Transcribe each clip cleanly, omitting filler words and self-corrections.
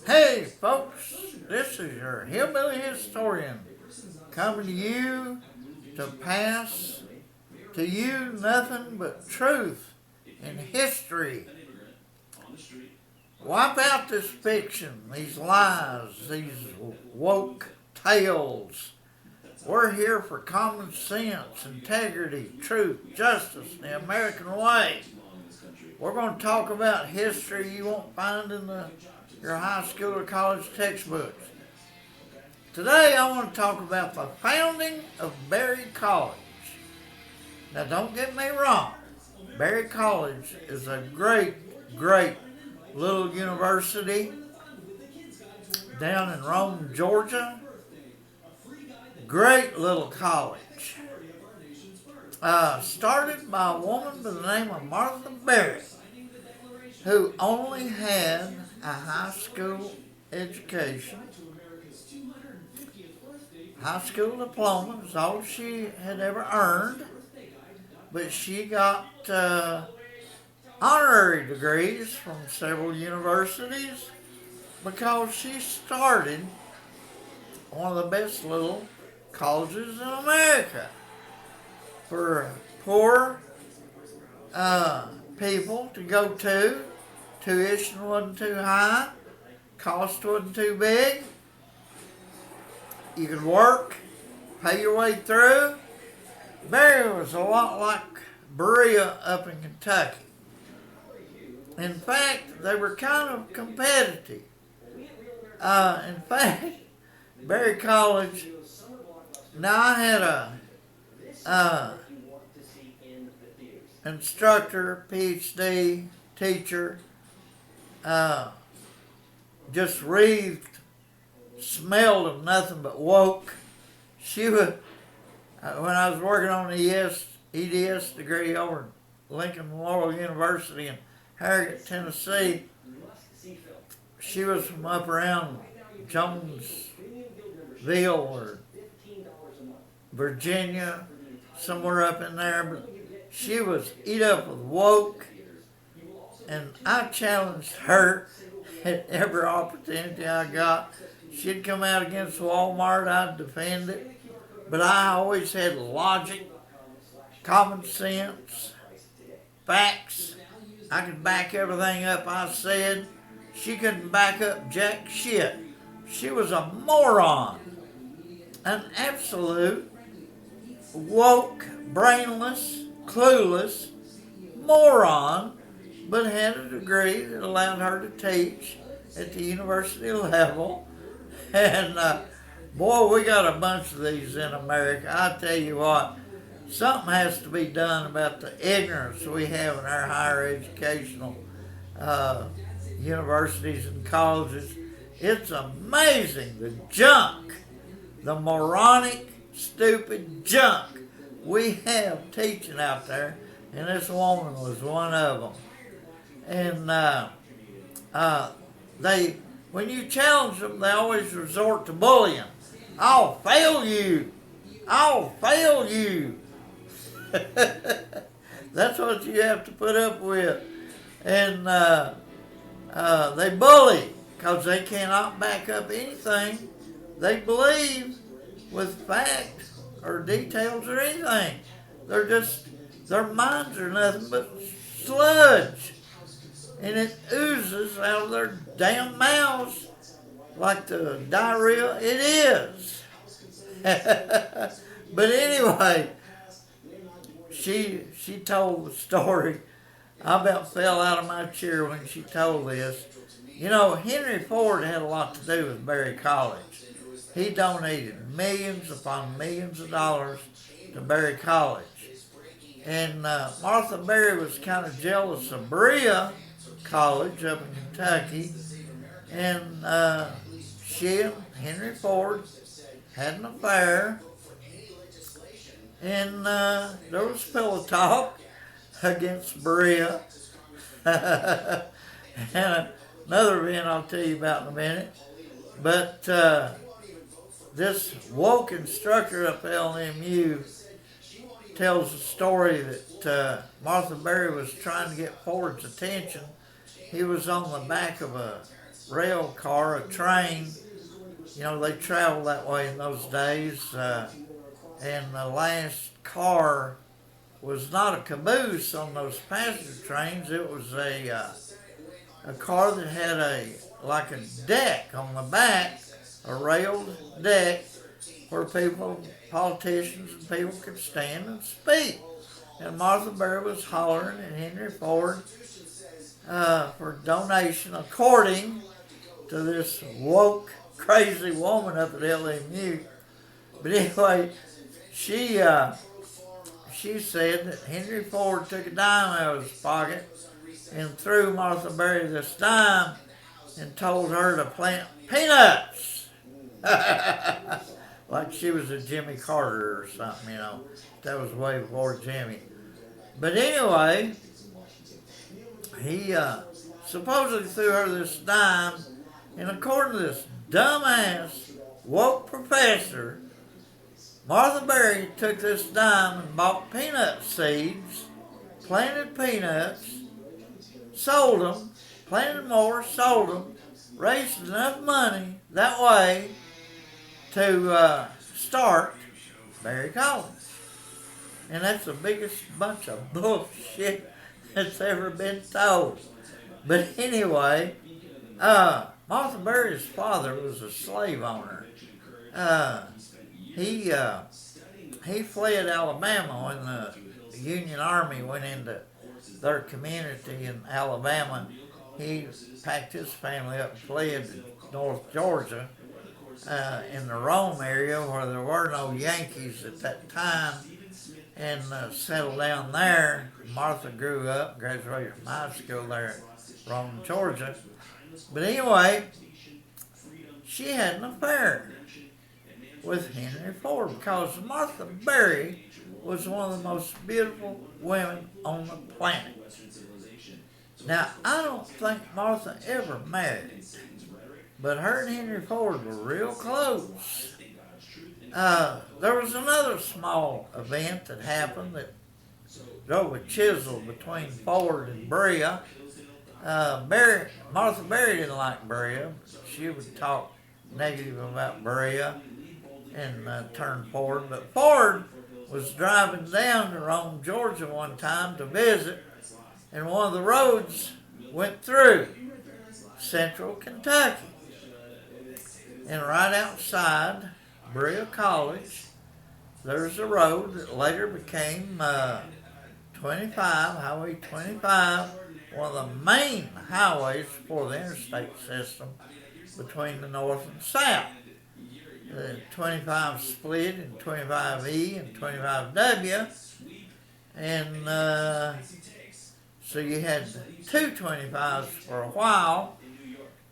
Hey, folks, this is your hillbilly historian coming to you to pass to you nothing but truth and history. Wipe out this fiction, these lies, these woke tales. We're here for common sense, integrity, truth, justice, the American way. We're going to talk about history you won't find in your high school or college textbooks. Today I want to talk about the founding of Berry College. Now don't get me wrong, Berry College is a great little university down in Rome, Georgia. Great little college. Started by a woman by the name of Martha Berry, who only had a high school education. High school diploma is all she had ever earned, but she got honorary degrees from several universities because she started one of the best little colleges in America for poor people to go to. Tuition wasn't too high, cost wasn't too big. You could work, pay your way through. Berry was a lot like Berea up in Kentucky. In fact, they were kind of competitive. In fact, Berry College, now I had a instructor, PhD, teacher, just wreathed, smelled of nothing but woke. She would, when I was working on the EDS degree over at Lincoln Memorial University in Harrogate, Tennessee, she was from up around Jonesville or Virginia, somewhere up in there, but she was eat up with woke, and I challenged her at every opportunity I got. She'd come out against Walmart, I'd defend it, but I always had logic, common sense, facts. I could back everything up I said. She couldn't back up jack shit. She was a moron, an absolute woke, brainless, clueless moron, but had a degree that allowed her to teach at the university level. And boy, we got a bunch of these in America. I tell you what, something has to be done about the ignorance we have in our higher educational universities and colleges. It's amazing the junk, the moronic, stupid junk we have teaching out there, and this woman was one of them. And when you challenge them, they always resort to bullying. I'll fail you. I'll fail you. That's what you have to put up with. And they bully because they cannot back up anything they believe with fact or details or anything. Their minds are nothing but sludge. And it oozes out of their damn mouths like the diarrhea it is. But anyway, she told the story. I about fell out of my chair when she told this. You know, Henry Ford had a lot to do with Berry College. He donated millions upon millions of dollars to Berry College. And Martha Berry was kind of jealous of Berea College up in Kentucky. And she and Henry Ford had an affair. And there was pillow talk against Berea. And another event I'll tell you about in a minute. But this woke instructor up at LMU tells a story that Martha Berry was trying to get Ford's attention he was on the back of a rail car, a train. You know, they traveled that way in those days. And the last car was not a caboose on those passenger trains. It was a car that had like a deck on the back, a railed deck where people, politicians and people could stand and speak. And Martha Berry was hollering at Henry Ford for donation, according to this woke, crazy woman up at LMU. But anyway, she said that Henry Ford took a dime out of his pocket and threw Martha Berry this dime and told her to plant peanuts. Like she was a Jimmy Carter or something, you know. That was way before Jimmy. But anyway, he supposedly threw her this dime, and according to this dumbass woke professor, Martha Berry took this dime and bought peanut seeds, planted peanuts, sold them, planted more, sold them, raised enough money that way to start Berry College. And that's the biggest bunch of bullshit that's ever been told. But anyway, Martha Berry's father was a slave owner. He fled Alabama when the Union Army went into their community in Alabama. He packed his family up and fled to North Georgia in the Rome area where there were no Yankees at that time, and settled down there. Martha grew up, graduated from high school there at Rome, Georgia. But anyway, she had an affair with Henry Ford because Martha Berry was one of the most beautiful women on the planet. Now, I don't think Martha ever married, but her and Henry Ford were real close. There was another small event that happened that drove a chisel between Ford and Berea. Martha Berry didn't like Berea. She would talk negative about Berea and turn Ford. But Ford was driving down to Rome, Georgia one time to visit, and one of the roads went through central Kentucky. And right outside Berea College, there's a road that later became 25, Highway 25, one of the main highways for the interstate system between the north and south. 25 split in 25E and 25W, and so you had two 25s for a while,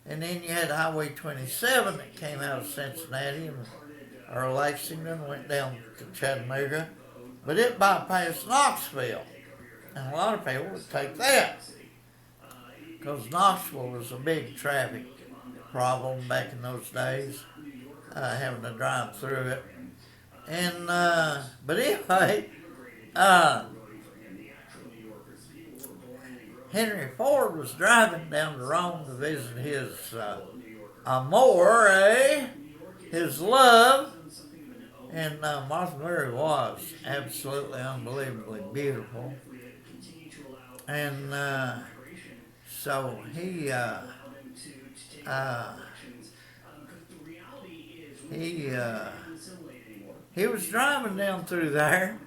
and then you had Highway 27 that came out of Cincinnati or Lexington, went down to Chattanooga, but it bypassed Knoxville, and a lot of people would take that because Knoxville was a big traffic problem back in those days, having to drive through it. And but anyway, Henry Ford was driving down to Rome to visit his amore, his love, and Martha Berry was absolutely unbelievably beautiful. And so he was driving down through there,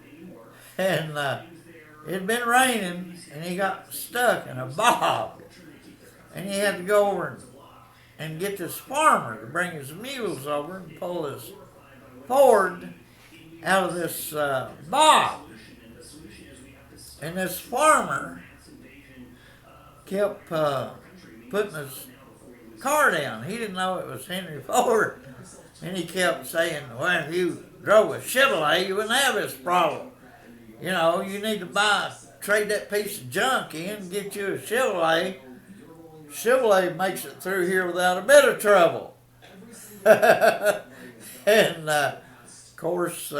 and it had been raining, and he got stuck in a bog, and he had to go over and get this farmer to bring his mules over and pull his Ford out of this bog. And this farmer kept putting his car down. He didn't know it was Henry Ford. And he kept saying, well, if you drove a Chevrolet, you wouldn't have this problem. You know, you need to trade that piece of junk in and get you a Chevrolet. Chevrolet makes it through here without a bit of trouble. And, of course,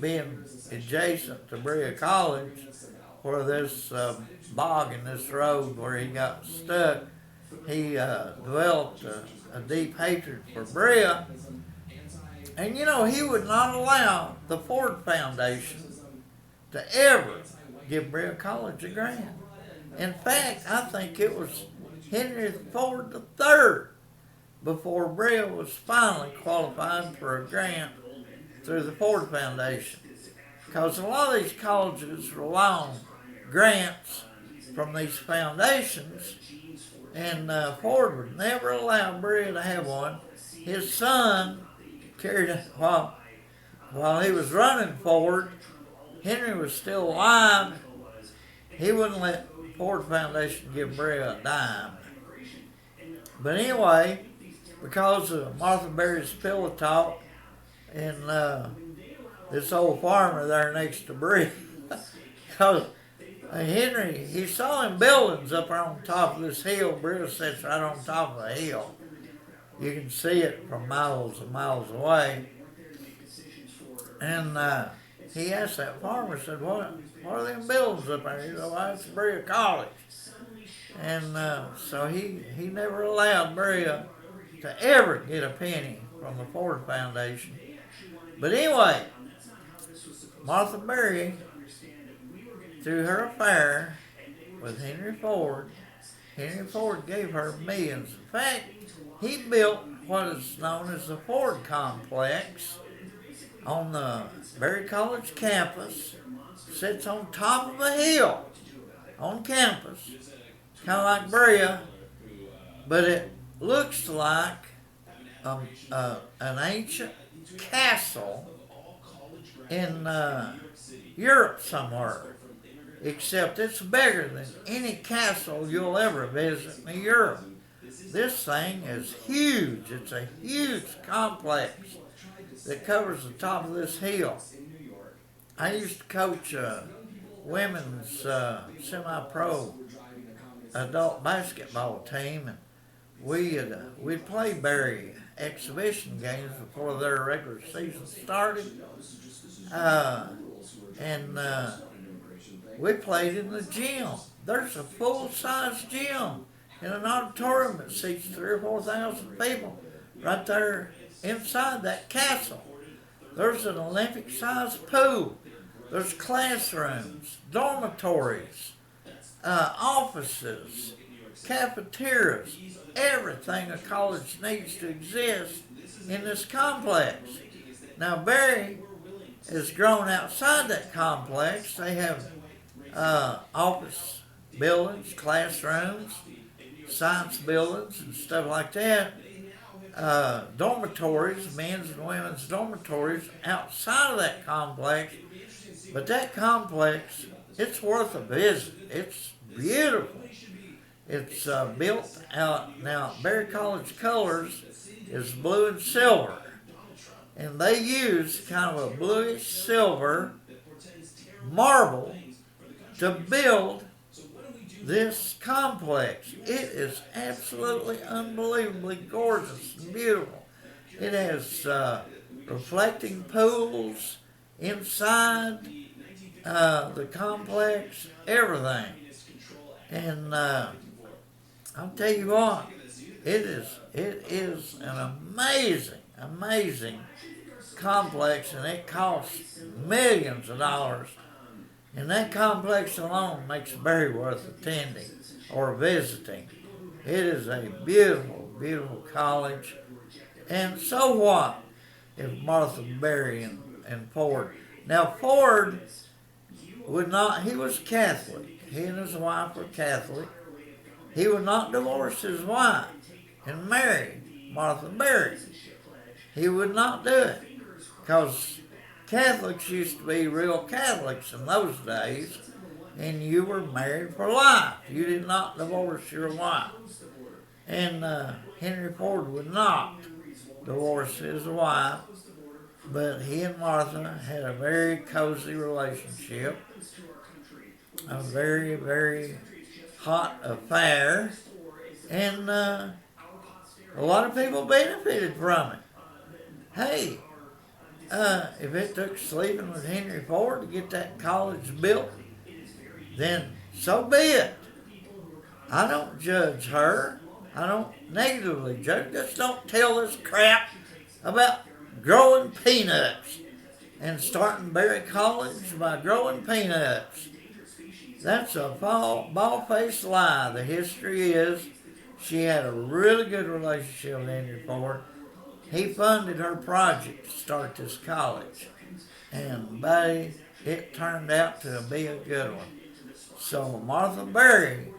being adjacent to Berea College, where this bog in this road where he got stuck, he developed a deep hatred for Brea. And you know, he would not allow the Ford Foundation to ever give Brea College a grant. In fact, I think it was Henry Ford III before Brea was finally qualified for a grant through the Ford Foundation. Because a lot of these colleges rely on grants from these foundations, and Ford would never allow Brea to have one. His son carried it while he was running Ford. Henry was still alive. He wouldn't let Ford Foundation give Brea a dime. But anyway, because of Martha Berry's pillow talk and this old farmer there next to Brea, because Henry, he saw them buildings up there on top of this hill. Brea sits right on top of the hill. You can see it from miles and miles away. And he asked that farmer, said, what are them buildings up there? He said, well, that's Brea College. And so he never allowed Brea to ever get a penny from the Ford Foundation. But anyway, Martha Berry, through her affair with Henry Ford gave her millions. In fact, he built what is known as the Ford Complex on the Berry College campus. Sits on top of a hill on campus, kind of like Brea, but it looks like an ancient castle in Europe somewhere, except it's bigger than any castle you'll ever visit in Europe. This thing is huge. It's a huge complex that covers the top of this hill. I used to coach a women's semi-pro adult basketball team, and we'd play Berry exhibition games before their regular season started, and we played in the gym. There's a full-size gym in an auditorium that seats 3,000 or 4,000 people right there inside that castle. There's an Olympic-sized pool. There's classrooms, dormitories, offices, cafeterias, everything a college needs to exist in this complex. Now, Berry has grown outside that complex. They have office buildings, classrooms, science buildings, and stuff like that. Dormitories, men's and women's dormitories outside of that complex. But that complex, it's worth a visit. It's beautiful. It's built out, now Berry College colors is blue and silver. And they use kind of a bluish silver marble to build this complex. It is absolutely unbelievably gorgeous and beautiful. It has reflecting pools inside the complex, everything. And I'll tell you what, it is an amazing complex, and it costs millions of dollars. And that complex alone makes Berry worth attending or visiting. It is a beautiful, beautiful college. And so what if Martha Berry and Ford? Now Ford would not, he was Catholic. He and his wife were Catholic. He would not divorce his wife and marry Martha Berry. He would not do it because Catholics used to be real Catholics in those days, and you were married for life. You did not divorce your wife. And Henry Ford would not divorce his wife, but he and Martha had a very cozy relationship, a very, very hot affair, and a lot of people benefited from it. Hey, if it took sleeping with Henry Ford to get that college built, then so be it. I don't judge her. I don't negatively judge. Just don't tell this crap about growing peanuts and starting Berry College by growing peanuts. That's a bald-faced lie. The history is she had a really good relationship with Henry Ford. He funded her project to start this college. And buddy, it turned out to be a good one. So Martha Berry,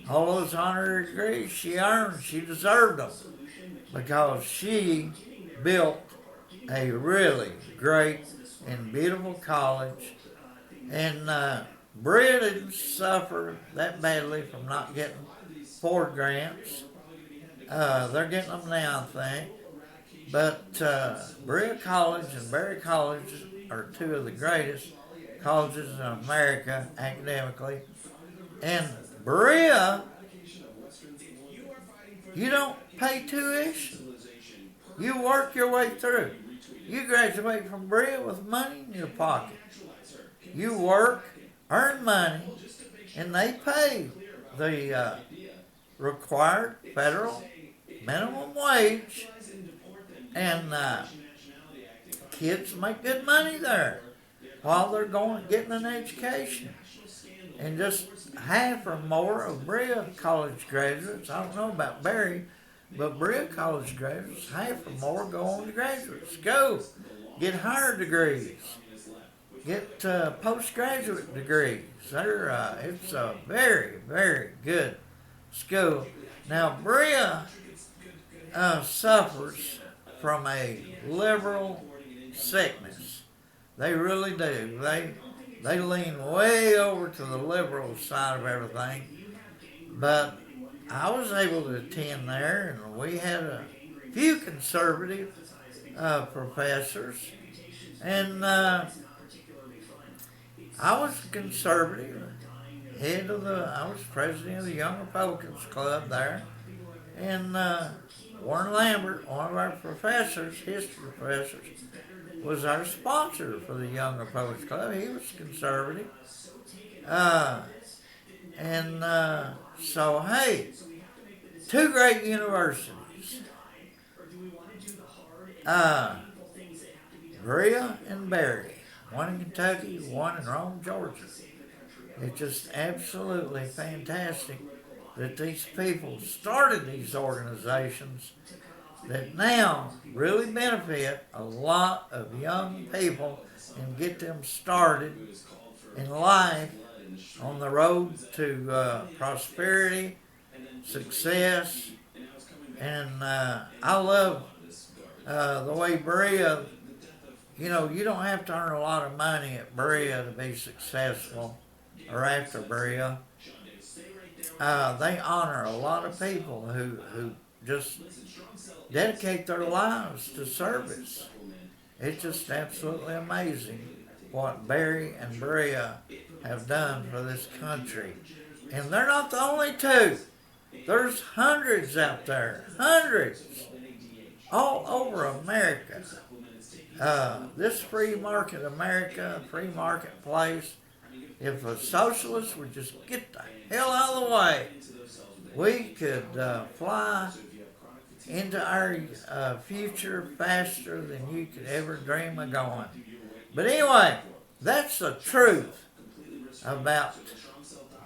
all those honorary degrees she earned, she deserved them because she built a really great and beautiful college. And Bria didn't suffer that badly from not getting Ford grants. They're getting them now, I think. But Berea College and Berry College are two of the greatest colleges in America academically. And Berea, you don't pay tuition. You work your way through. You graduate from Berea with money in your pocket. You work, earn money, and they pay the required federal minimum wage. And kids make good money there while they're getting an education. And just half or more of Berea College graduates, I don't know about Berry, but Berea College graduates, half or more go on to graduate school, get higher degrees, get postgraduate degrees. It's a very, very good school. Now, Berea suffers from a liberal sickness. They really do. They lean way over to the liberal side of everything. But I was able to attend there, and we had a few conservative professors. And I was conservative. I was president of the Young Republicans Club there. And Warren Lambert, one of our professors, history professors, was our sponsor for the Young Republicans Club. He was conservative. So, hey, two great universities, Berea and Berry, one in Kentucky, one in Rome, Georgia. It's just absolutely fantastic that these people started these organizations that now really benefit a lot of young people and get them started in life on the road to prosperity, success. And I love the way Berea, you don't have to earn a lot of money at Berea to be successful or after Berea. They honor a lot of people who just dedicate their lives to service. It's just absolutely amazing what Berry and Berea have done for this country. And they're not the only two. There's hundreds out there, hundreds, all over America. This free market America, free marketplace, if a socialist would just get the hell out of the way, we could fly into our future faster than you could ever dream of going. But anyway, that's the truth about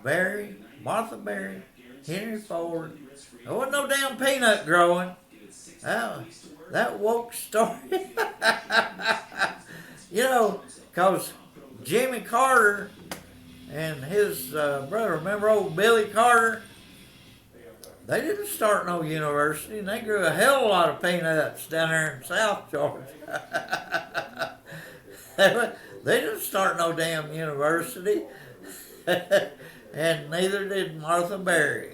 Berry, Martha Berry, Henry Ford. There wasn't no damn peanut growing. That woke story. Because Jimmy Carter and his brother, remember old Billy Carter? They didn't start no university, and they grew a hell of a lot of peanuts down there in South Georgia. They didn't start no damn university, and neither did Martha Berry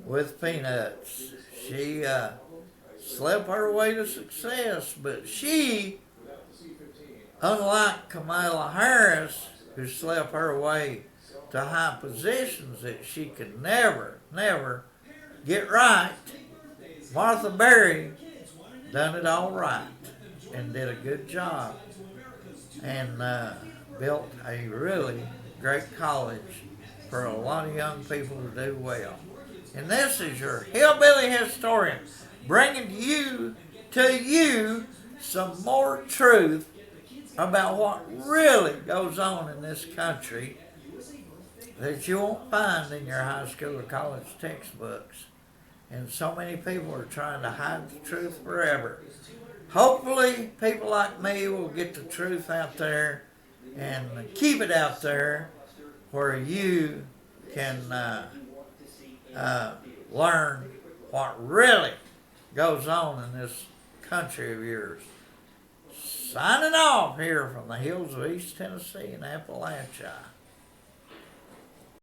with peanuts. She slept her way to success, but she, unlike Kamala Harris, who slept her way to high positions that she could never get right, Martha Berry done it all right and did a good job and built a really great college for a lot of young people to do well. And this is your hillbilly historian bringing to you some more truth about what really goes on in this country that you won't find in your high school or college textbooks. And so many people are trying to hide the truth forever. Hopefully, people like me will get the truth out there and keep it out there where you can learn what really goes on in this country of yours. Signing off here from the hills of East Tennessee and Appalachia.